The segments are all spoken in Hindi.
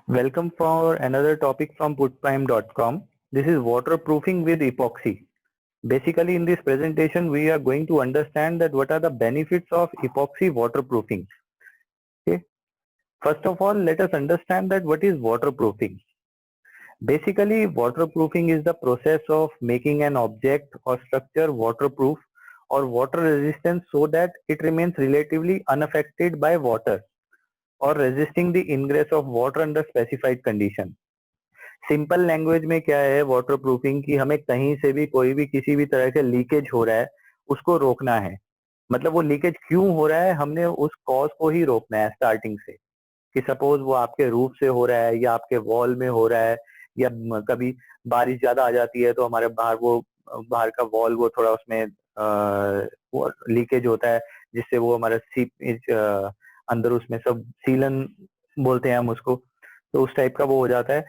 Welcome for another topic from putprime.com. This is waterproofing with epoxy. Basically, in this presentation, we are going to understand that what are the benefits of epoxy waterproofing. Okay. First of all, let us understand that what is waterproofing. Basically, waterproofing is the process of making an object or structure waterproof or water resistant so that it remains relatively unaffected by water or resisting the ingress of water under specified condition. Simple language में क्या है वाटर प्रूफिंग की, हमें कहीं से भी कोई भी किसी भी तरह के लीकेज हो रहा है उसको रोकना है। मतलब वो लीकेज क्यों हो रहा है, हमने उस कॉज को ही रोकना है स्टार्टिंग से। कि सपोज वो आपके रूफ से हो रहा है या आपके वॉल में हो रहा है या कभी बारिश ज्यादा आ जाती है तो हमारे बाहर का वॉल वो थोड़ा उसमें वो लीकेज होता है, जिससे वो हमारा सीपेज अंदर उसमें सब सीलन बोलते हैं हम उसको, तो उस टाइप का वो हो जाता है।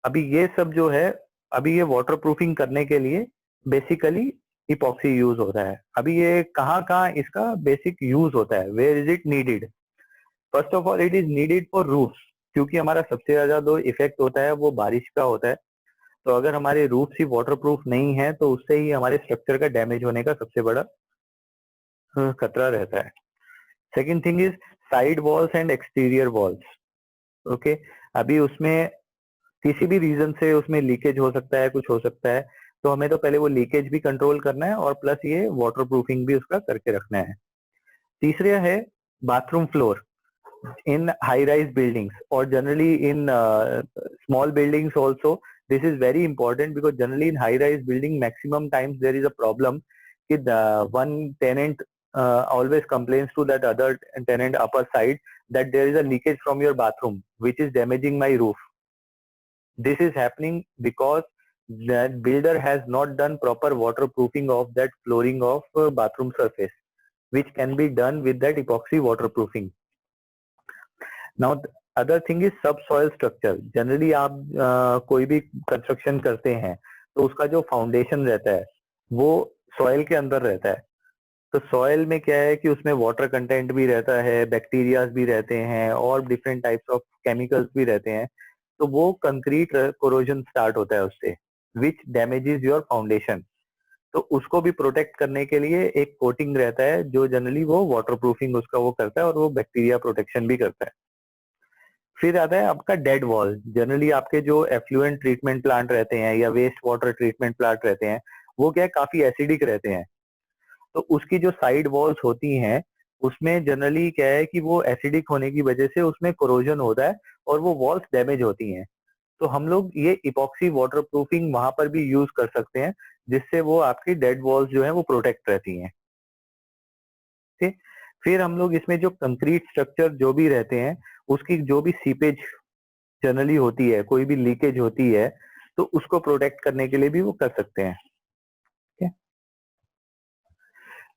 अभी ये सब जो है, अभी ये वाटर प्रूफिंग करने के लिए बेसिकली इपॉक्सी यूज होता है। अभी ये कहाँ कहाँ इसका बेसिक यूज होता है, where is it needed. First of all it is needed for roofs, क्योंकि हमारा सबसे ज्यादा जो इफेक्ट होता है वो बारिश का होता है। तो अगर हमारे रूफ्स ही वाटर प्रूफ नहीं है तो उससे ही हमारे स्ट्रक्चर का डैमेज होने का सबसे बड़ा खतरा रहता है। Second thing is side walls and exterior walls. Okay, अभी उसमें किसी भी रीजन से उसमें लीकेज हो सकता है, कुछ हो सकता है, तो हमें तो पहले वो लीकेज भी कंट्रोल करना है और प्लस ये वाटर प्रूफिंग भी उसका करके रखना है। तीसरा है bathroom floor in high-rise buildings or generally in small buildings also. This is very important because generally in high-rise building maximum times there is a problem कि the one tenant always complains to that other tenant upper side that there is a leakage from your bathroom which is damaging my roof. This is happening because that builder has not done proper waterproofing of that flooring of bathroom surface, which can be done with that epoxy waterproofing. Now other thing is सब सॉइल स्ट्रक्चर। जनरली आप कोई भी कंस्ट्रक्शन करते हैं तो उसका जो फाउंडेशन रहता है वो सॉइल के अंदर रहता है। तो सॉइल में क्या है कि उसमें वाटर कंटेंट भी रहता है, बैक्टीरियाज भी रहते हैं और डिफरेंट टाइप्स ऑफ केमिकल्स भी रहते हैं। तो वो कंक्रीट कोरोजन स्टार्ट होता है उससे, विच डैमेजेस योर फाउंडेशन। तो उसको भी प्रोटेक्ट करने के लिए एक कोटिंग रहता है जो जनरली वो वाटर प्रूफिंग उसका वो करता है और वो बैक्टीरिया प्रोटेक्शन भी करता है। फिर आता है आपका डेड वॉल। जनरली आपके जो एफ्लुएंट ट्रीटमेंट प्लांट रहते हैं या वेस्ट वाटर ट्रीटमेंट प्लांट रहते हैं वो क्या है, काफी एसिडिक रहते हैं। तो उसकी जो साइड वॉल्स होती हैं उसमें जनरली क्या है कि वो एसिडिक होने की वजह से उसमें कोरोजन होता है और वो वॉल्स डैमेज होती हैं। तो हम लोग ये इपॉक्सी वाटर प्रूफिंग वहां पर भी यूज कर सकते हैं, जिससे वो आपकी डेड वॉल्स जो है वो प्रोटेक्ट रहती हैं। ठीक, फिर हम लोग इसमें जो कंक्रीट स्ट्रक्चर जो भी रहते हैं उसकी जो भी सीपेज जनरली होती है, कोई भी लीकेज होती है, तो उसको प्रोटेक्ट करने के लिए भी वो कर सकते हैं।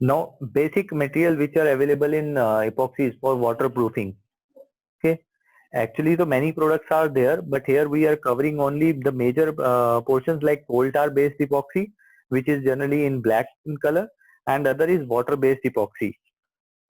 Now, basic material which are available in epoxies for waterproofing. Okay, actually, so many products are there, but here we are covering only the major portions like coal tar based epoxy, which is generally in black in color, and other is water based epoxy.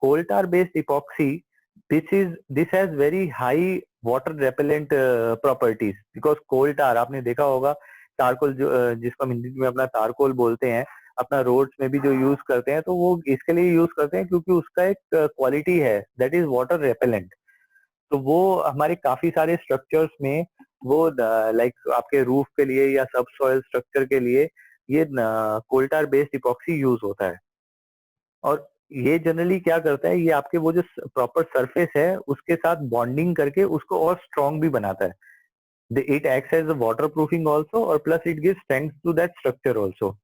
Coal tar based epoxy, this has very high water repellent properties because coal tar आपने देखा होगा, तारकोल जो जिसको हम हिंदी में अपना तारकोल बोलते हैं, अपना रोड्स में भी जो यूज करते हैं तो वो इसके लिए यूज करते हैं क्योंकि उसका एक क्वालिटी है दैट इज वाटर रेपेलेंट। तो वो हमारे काफी सारे स्ट्रक्चर्स में वो लाइक आपके रूफ के लिए या सब सॉइल स्ट्रक्चर के लिए ये कोल्टार बेस्ड इपॉक्सी यूज होता है। और ये जनरली क्या करता है, ये आपके वो जो प्रॉपर सरफेस है उसके साथ बॉन्डिंग करके उसको और स्ट्रॉन्ग भी बनाता है। It acts as a waterproofing also और plus it gives strength to that structure also.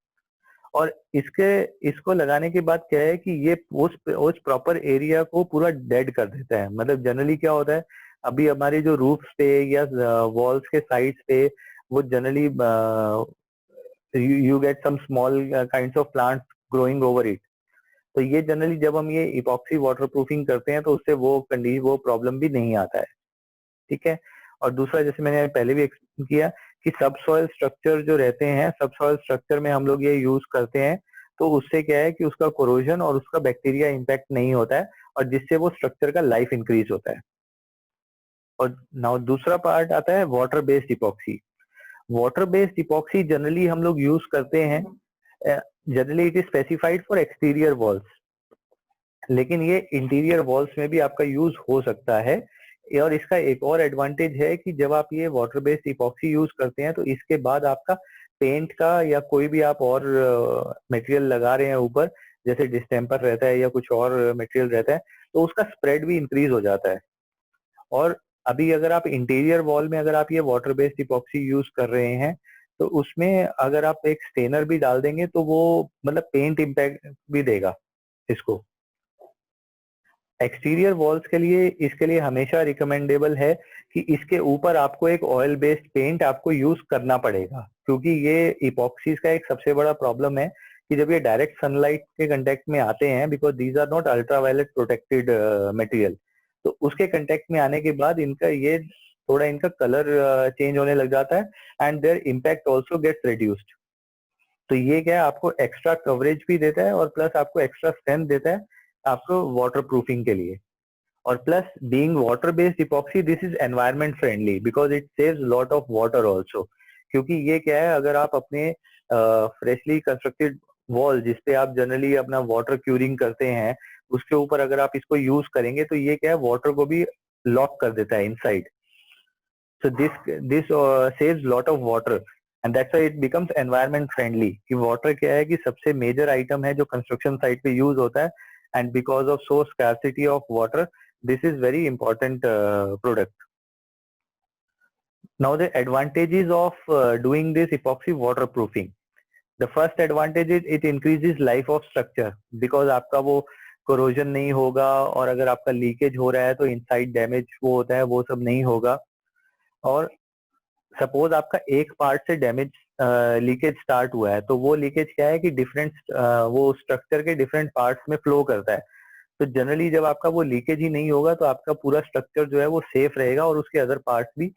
और इसको लगाने के बाद क्या है कि ये उस प्रॉपर एरिया को पूरा डेड कर देता है। मतलब जनरली क्या होता है, अभी हमारे जो रूफ्स पे या वॉल्स के साइड्स पे वो generally you get some small kinds of plants growing over it. तो ये जनरली जब हम ये इपॉक्सी वाटर प्रूफिंग करते हैं तो उससे वो प्रॉब्लम भी नहीं आता है। ठीक है। और दूसरा, जैसे मैंने पहले भी एक्सप्लेन किया कि सब सॉइल स्ट्रक्चर जो रहते हैं, सब सॉइल स्ट्रक्चर में हम लोग ये यूज करते हैं तो उससे क्या है कि उसका कोरोजन और उसका बैक्टीरिया इम्पैक्ट नहीं होता है और जिससे वो स्ट्रक्चर का लाइफ इंक्रीज होता है। और नाउ दूसरा पार्ट आता है water based epoxy. Water based epoxy generally हम लोग यूज करते हैं, generally it is specified for exterior walls, लेकिन ये इंटीरियर वॉल्स में भी आपका यूज हो सकता है। और इसका एक और एडवांटेज है कि जब आप ये वाटर बेस्ड इपॉक्सी यूज करते हैं तो इसके बाद आपका पेंट का या कोई भी आप और मटेरियल लगा रहे हैं ऊपर, जैसे डिस्टेम्पर रहता है या कुछ और मटेरियल रहता है, तो उसका स्प्रेड भी इंक्रीज हो जाता है। और अभी अगर आप इंटीरियर वॉल में अगर आप ये वाटर बेस्ड इपॉक्सी यूज कर रहे हैं तो उसमें अगर आप एक स्टेनर भी डाल देंगे तो वो मतलब पेंट इम्पैक्ट भी देगा इसको। एक्सटीरियर वॉल्स के लिए इसके लिए हमेशा रिकमेंडेबल है कि इसके ऊपर आपको एक ऑयल बेस्ड पेंट आपको यूज करना पड़ेगा, क्योंकि ये इपॉक्सीज का एक सबसे बड़ा प्रॉब्लम है कि जब ये डायरेक्ट सनलाइट के कांटेक्ट में आते हैं, because these are not ultraviolet protected material, तो उसके कांटेक्ट में आने के बाद इनका ये थोड़ा इनका कलर चेंज होने लग जाता है and their impact also gets reduced. तो ये क्या है, आपको एक्स्ट्रा कवरेज भी देता है और प्लस आपको एक्स्ट्रा स्ट्रेंथ देता है आपको वाटर प्रूफिंग के लिए। और plus being water based epoxy this is environment friendly because it saves lot of water also. क्योंकि ये क्या है, अगर आप अपने फ्रेशली कंस्ट्रक्टेड वॉल जिसपे आप जनरली अपना वाटर क्यूरिंग करते हैं उसके ऊपर अगर आप इसको यूज करेंगे तो ये क्या है, वाटर को भी लॉक कर देता है inside. So this saves lot of water and that's why it becomes environment friendly। कि water क्या है कि सबसे major item है जो construction site पे use होता है, and because of so scarcity of water this is very important product। Now the advantages of doing this epoxy waterproofing। The first advantage is it increases life of structure because आपका वो corrosion नहीं होगा, और अगर आपका लीकेज हो रहा है तो इनसाइड डैमेज वो होता है वो सब नहीं होगा। और सपोज आपका एक पार्ट से डैमेज लीकेज स्टार्ट हुआ है तो वो लीकेज क्या है कि डिफरेंट वो स्ट्रक्चर के डिफरेंट पार्ट्स में फ्लो करता है। तो जनरली जब आपका वो लीकेज ही नहीं होगा तो आपका पूरा स्ट्रक्चर जो है वो सेफ रहेगा और उसके अदर पार्ट्स भी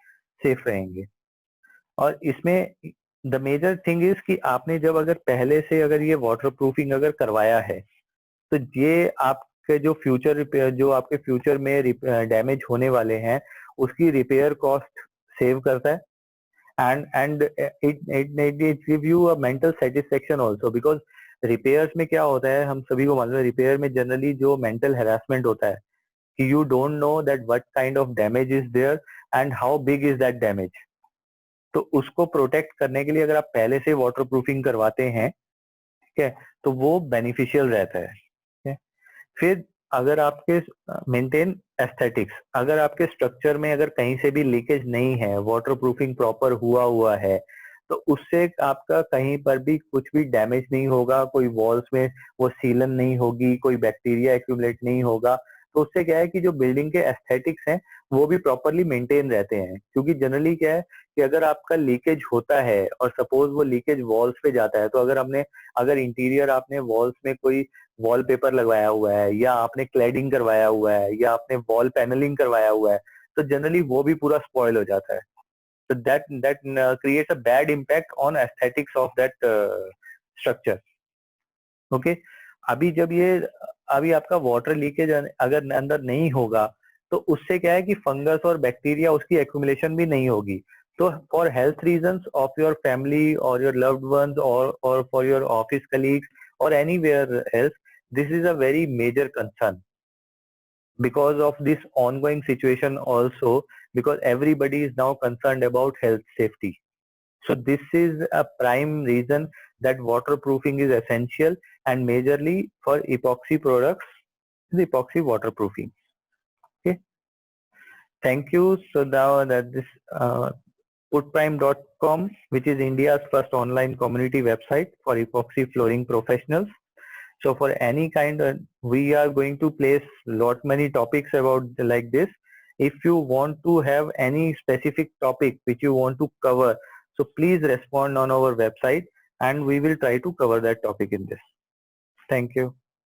सेफ रहेंगे। और इसमें द मेजर थिंग इज कि आपने जब अगर पहले से अगर ये वाटर प्रूफिंग अगर करवाया है तो ये आपके जो फ्यूचर रिपेयर जो आपके फ्यूचर में डैमेज होने वाले हैं उसकी रिपेयर कॉस्ट सेव करता है। and it give you a mental satisfaction also because repairs में क्या होता है हम सभी को मालूम है, रिपेयर में जनरली जो मेंटल हेरासमेंट होता है कि you don't know that what kind of damage is there and how big is that damage. तो उसको प्रोटेक्ट करने के लिए अगर आप पहले से वाटर प्रूफिंग करवाते हैं, ठीक है, तो वो बेनिफिशियल रहता है। ठीक है, फिर अगर आपके मेंटेन एस्थेटिक्स, अगर आपके स्ट्रक्चर में अगर कहीं से भी लीकेज नहीं है, वाटर प्रूफिंग प्रॉपर हुआ है, तो उससे आपका कहीं पर भी कुछ भी डैमेज नहीं होगा, कोई वॉल्स में वो सीलन नहीं होगी, कोई बैक्टीरिया एक्यूमुलेट नहीं होगा। तो उससे क्या है कि जो बिल्डिंग के एस्थेटिक्स हैं वो भी प्रॉपरली मेंटेन रहते हैं। क्योंकि जनरली क्या है कि अगर आपका लीकेज होता है और सपोज वो लीकेज वॉल्स पे जाता है, तो अगर इंटीरियर आपने वॉल्स में कोई वॉलपेपर लगवाया हुआ है या आपने क्लैडिंग करवाया हुआ है या आपने वॉल पैनलिंग करवाया हुआ है, तो जनरली वो भी पूरा स्पॉइल हो जाता है। तो that creates a bad impact on aesthetics of that structure. Okay, अभी आपका वाटर लीकेज अगर अंदर नहीं होगा तो उससे क्या है कि फंगस और बैक्टीरिया उसकी एक्यूमुलेशन भी नहीं होगी। तो for health reasons of your family और योर लव्ड वंस और for your office colleagues or anywhere else, this is a very major concern because of this ongoing situation also, because everybody is now concerned about health safety. So this is a prime reason that waterproofing is essential and majorly for epoxy products, the epoxy waterproofing. Okay, thank you. So now that this putprime.com, which is India's first online community website for epoxy flooring professionals. So for any kind of, we are going to place many topics about like this. If you want to have any specific topic which you want to cover, so please respond on our website and we will try to cover that topic in this. Thank you.